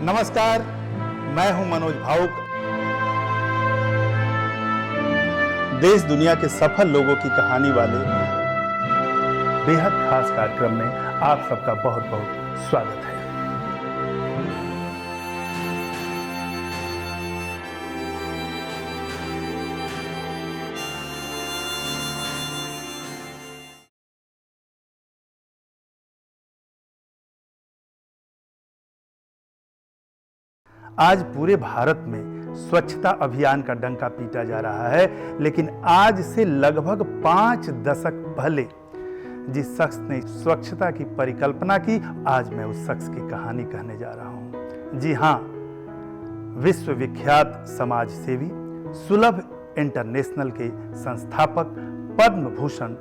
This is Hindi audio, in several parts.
नमस्कार, मैं हूं मनोज भावुक। देश दुनिया के सफल लोगों की कहानी वाले बेहद खास कार्यक्रम में आप सबका बहुत बहुत स्वागत है। आज पूरे भारत में स्वच्छता अभियान का डंका पीटा जा रहा है, लेकिन आज से लगभग 5 दशक पहले जिस शख्स ने स्वच्छता की परिकल्पना की, आज मैं उस शख्स की कहानी कहने जा रहा हूं। जी हां, विश्वविख्यात समाज सेवी, सुलभ इंटरनेशनल के संस्थापक, पद्म भूषण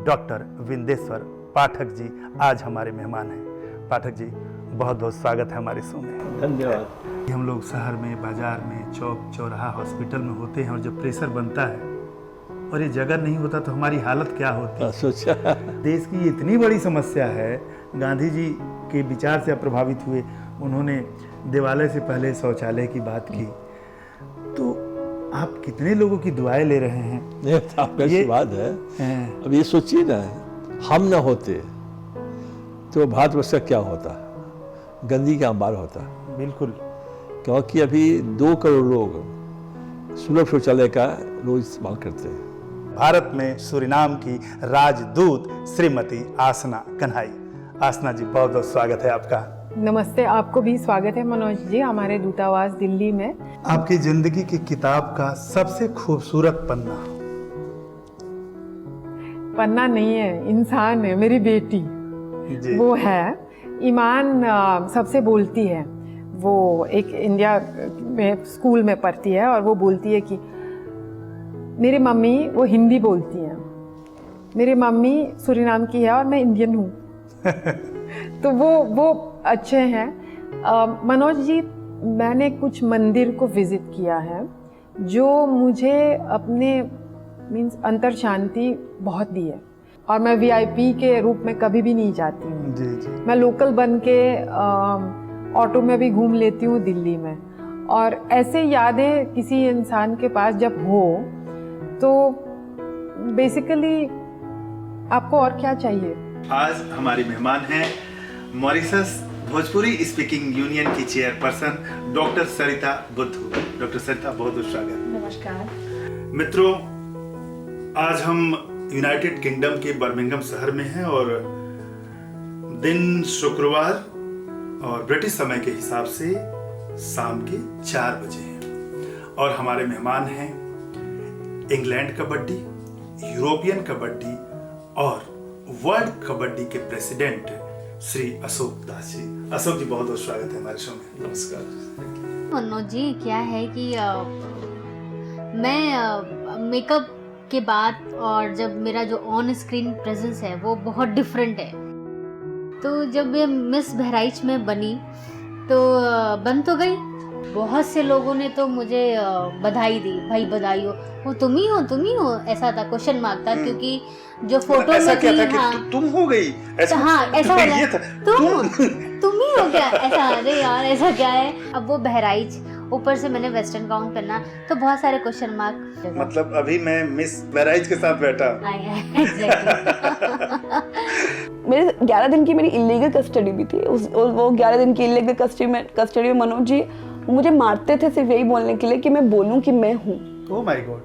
डॉक्टर विंदेश्वर पाठक जी आज हमारे मेहमान हैं। पाठक जी, बहुत बहुत स्वागत है हमारे शो में। धन्यवाद। हम लोग शहर में, बाजार में, चौक चौराहा, हॉस्पिटल में होते हैं और जब प्रेशर बनता है और ये जगह नहीं होता तो हमारी हालत क्या होती है। सोचा देश की इतनी बड़ी समस्या है, गांधी जी के विचार से प्रभावित हुए, उन्होंने देवालय से पहले शौचालय की बात की। तो आप कितने लोगों की दुआएं ले रहे हैं। ये बात है। अब ये सोचिए ना, हम ना होते तो भारतवर्ष का क्या होता, गंदगी का अंबार होता। बिल्कुल, क्योंकि अभी 2 करोड़ लोग सुलभ शौचालय का रोज इस्तेमाल करते हैं। भारत में सूरीनाम की राजदूत श्रीमती आसना कन्हाई। आसना जी, बहुत बहुत स्वागत है आपका। नमस्ते, आपको भी स्वागत है मनोज जी हमारे दूतावास दिल्ली में। आपकी जिंदगी की किताब का सबसे खूबसूरत पन्ना नहीं है, इंसान है, मेरी बेटी जी। वो है ईमान, सबसे बोलती है। वो एक इंडिया में स्कूल में पढ़ती है और वो बोलती है कि मेरी मम्मी, वो हिंदी बोलती हैं, मेरी मम्मी सूरीनाम की है और मैं इंडियन हूँ। तो वो अच्छे हैं। मनोज जी, मैंने कुछ मंदिर को विज़िट किया है जो मुझे अपने अंतर शांति बहुत दी है, और मैं VIP के रूप में कभी भी नहीं जाती हूँ। जी जी। मैं लोकल बन के ऑटो में भी घूम लेती हूँ दिल्ली में, और ऐसे यादें किसी इंसान के पास जब हो तो बेसिकली आपको और क्या चाहिए। आज हमारी मेहमान हैं मॉरिशस भोजपुरी स्पीकिंग यूनियन की चेयरपर्सन डॉक्टर सरिता बुद्धू। डॉक्टर सरिता, बहुत बहुत स्वागत। नमस्कार मित्रों, आज हम यूनाइटेड किंगडम के बर्मिंघम शहर में हैं और दिन शुक्रवार और ब्रिटिश समय के हिसाब से शाम के 4 बजे हैं, और हमारे मेहमान हैं इंग्लैंड कबड्डी, यूरोपियन कबड्डी और वर्ल्ड कबड्डी के प्रेसिडेंट श्री अशोक दास जी। अशोक जी, बहुत बहुत स्वागत है हमारे शो में। नमस्कार। मनोज जी, क्या है कि मैं मेकअप के बाद और जब मेरा जो ऑन स्क्रीन प्रेजेंस है वो बहुत डिफरेंट है। तो जब ये मिस बहराइच में बनी तो बन तो गई, बहुत से लोगों ने तो मुझे बधाई दी, भाई बधाई हो, वो तुम ही हो, ऐसा था, क्वेश्चन मार्क था, क्योंकि जो फोटो में थी, हाँ तुम हो गई ऐसा, हाँ ऐसा तो हो ये गया, तुम ही हो क्या, ऐसा। अरे यार ऐसा क्या है। अब वो बहराइच, ऊपर से मैंने वेस्टर्न गाउन पहना, तो बहुत सारे क्वेश्चन मार्क। मतलब अभी मैं मिस बहराइच के साथ बैठा। मेरे 11 दिन की मेरी इलीगल कस्टडी भी थी। वो 11 दिन की इलीगल कस्टडी में मनोज जी मुझे मारते थे सिर्फ यही बोलने के लिए कि मैं बोलूं कि मैं हूँ। Oh my God.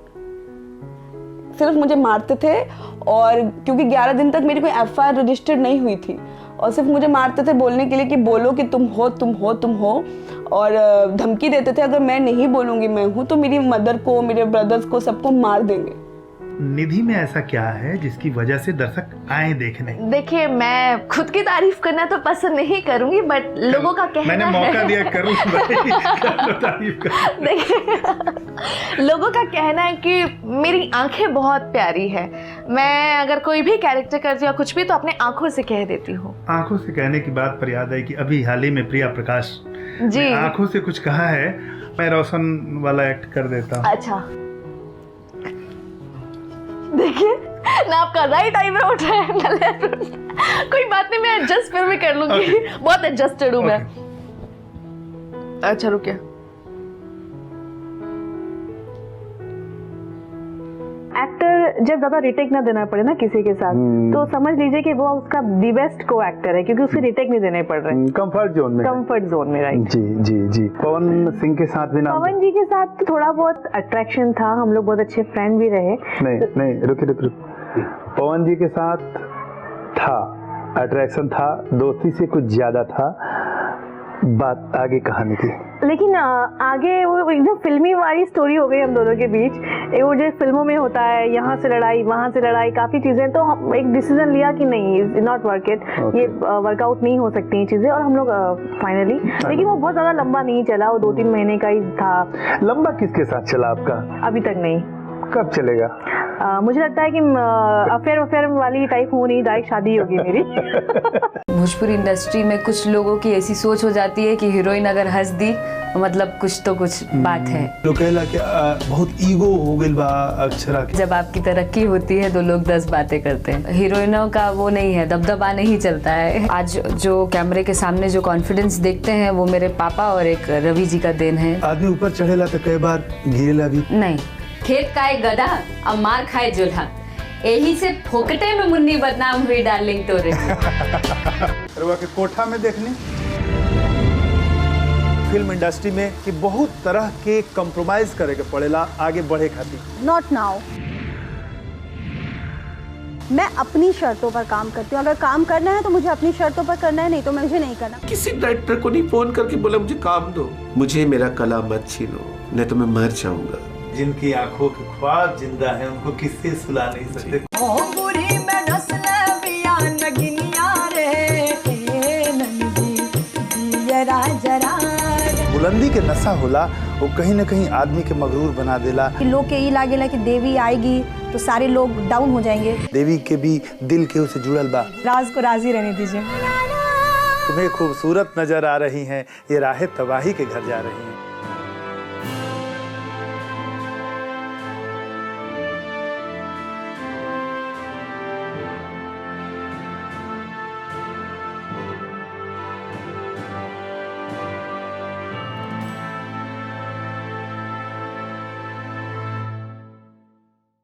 सिर्फ मुझे मारते थे, और क्योंकि 11 दिन तक मेरी कोई FIR रजिस्टर्ड नहीं हुई थी, और सिर्फ मुझे मारते थे बोलने के लिए कि बोलो कि तुम हो, और धमकी देते थे अगर मैं नहीं बोलूँगी मैं हूँ तो मेरी मदर को, मेरे ब्रदर्स को, सबको मार देंगे। निधि में ऐसा क्या है जिसकी वजह से दर्शक आए देखने? देखिए, मैं खुद की तारीफ करना तो पसंद नहीं करूंगी, बट लोगों का कहना मैंने मौका दिया, करूं तारीफ कर। देखिए, लोगों का कहना है कि मेरी आंखें बहुत प्यारी है। मैं अगर कोई भी कैरेक्टर करती हूँ या कुछ भी, तो अपने आंखों से कह देती हूँ। आंखों से कहने की बात पर याद है कि अभी हाल ही में प्रिया प्रकाश जी आंखों से कुछ कहा है, मैं रोशन वाला एक्ट कर देता हूँ। अच्छा, देखिए ना, आपका राइट आईब्रो उठ रहा है, ना लेफ्ट। कोई बात नहीं, मैं एडजस्ट फिर भी कर लूंगी। बहुत एडजस्टेड हूँ मैं। अच्छा रुकिए। एक्टर जब ज्यादा रिटेक ना देना पड़े ना किसी के साथ, तो समझ लीजिए कि वो उसका दी बेस्ट को एक्टर है, क्योंकि उसके रिटेक नहीं देने पड़ रहे। कंफर्ट जोन में। कंफर्ट जोन में, राइट। जी जी जी। पवन सिंह के साथ भी ना। पवन जी के साथ तो थोड़ा बहुत अट्रैक्शन था, हम लोग बहुत अच्छे फ्रेंड भी रहे। नहीं रुकिए। पवन जी के साथ था अट्रैक्शन, था दोस्ती से कुछ ज्यादा था। बात आगे कहानी की, लेकिन आगे वो एकदम फिल्मी वाली स्टोरी हो गई हम दोनों के बीच। वो जो फिल्मों में होता है, यहाँ से लड़ाई वहाँ से लड़ाई, काफ़ी चीज़ें, तो हम एक डिसीजन लिया कि नहीं, इज नॉट वर्क इट, ये वर्कआउट नहीं हो सकती ये चीज़ें, और हम लोग फाइनली, लेकिन वो बहुत ज़्यादा लंबा नहीं चला, वो 2-3 महीने का ही था। लंबा किसके साथ चला आपका? अभी तक नहीं। कब चलेगा? मुझे लगता है कि अफेयर वाली टाइप हो नहीं, डायरेक्ट शादी होगी मेरी। भोजपुरी इंडस्ट्री में कुछ लोगों की ऐसी सोच हो जाती है कि हीरोइन अगर हंस दी मतलब कुछ तो कुछ बात है। लोग कहला कि बहुत ईगो हो गइल बा अक्षरा के। जब आपकी तरक्की होती है तो लोग 10 बातें करते हैं। हीरोइनों का वो नहीं है, दबदबा नहीं चलता है। आज जो कैमरे के सामने जो कॉन्फिडेंस देखते हैं वो मेरे पापा और एक रवि जी का देन है। आदमी ऊपर चढ़ेला तो कई बार गिरेला भी। नहीं, खेत खाए गधा और मार खाए जोल्हा, यही से फोकटे में मुन्नी बदनाम हुई डार्लिंग तोरे। रवा के कोठा में देखने फिल्म इंडस्ट्री में कि बहुत तरह के कंप्रोमाइज करे के पड़ेला आगे बढ़े खातिर। Not now. मैं अपनी शर्तों पर काम करती हूँ। अगर काम करना है तो मुझे अपनी शर्तों पर करना है, नहीं तो मुझे नहीं करना। किसी डायरेक्टर को नहीं फोन करके बोला मुझे काम दो, मुझे मेरा कला मत छीनो, नहीं तो मैं मर जाऊंगा। जिनकी आंखों के ख्वाब जिंदा है उनको किससे सुला नहीं सकते। बुलंदी के नशा होला वो कहीं न कहीं आदमी के मगरूर बना देला। लोग के ये लागेला कि देवी आएगी तो सारे लोग डाउन हो जाएंगे। देवी के भी दिल के उसे जुड़ल बा। राज को राज ही रहने दीजिए। तुम्हें खूबसूरत नजर आ रही हैं, ये राहें तबाही के घर जा रही हैं।